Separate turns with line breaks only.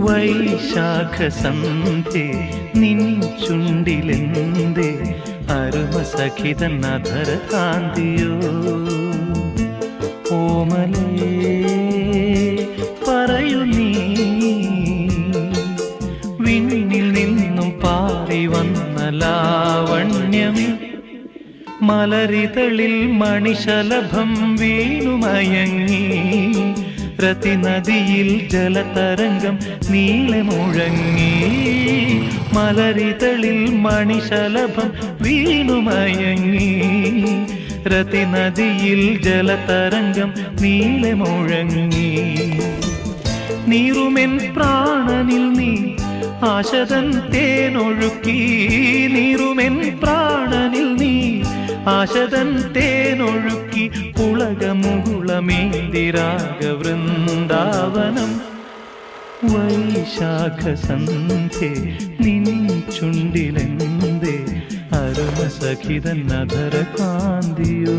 വൈശാഖസന്ധ്യേ നിൻ ചുണ്ടിലെന്തേ അരുമസഖിതൻ അധര കാന്തിയോ ഓമലേ പറയൂ നീ വിണ്ണിൽ നിന്നും പാറി വന്ന ലാവണ്യമേ മലരിതളിൽ മണിശലഭം വീണുമയങ്ങി രതിനദിയിൽ ജലതരംഗം നീളെ മുഴങ്ങി മലരിതളിൽ മണിശലഭം വീണുമയങ്ങി രതിനദിയിൽ ജലതരംഗം നീളെ മുഴങ്ങി നീറുമെൻ പ്രാണനിൽ നീ ആശതൻ തേനൊഴുക്കി നീറുമെൻ പ്രാണനിൽ നീ ആശതൻ തേനൊഴുക്കി പുളകമുകുളമേന്തിരാഗവൃന്ദാവനം വൈശാഖസന്ധ്യേ നിൻ ചുണ്ടിലെന്തേ അരുമസഖിതൻ അധര കാന്തിയോ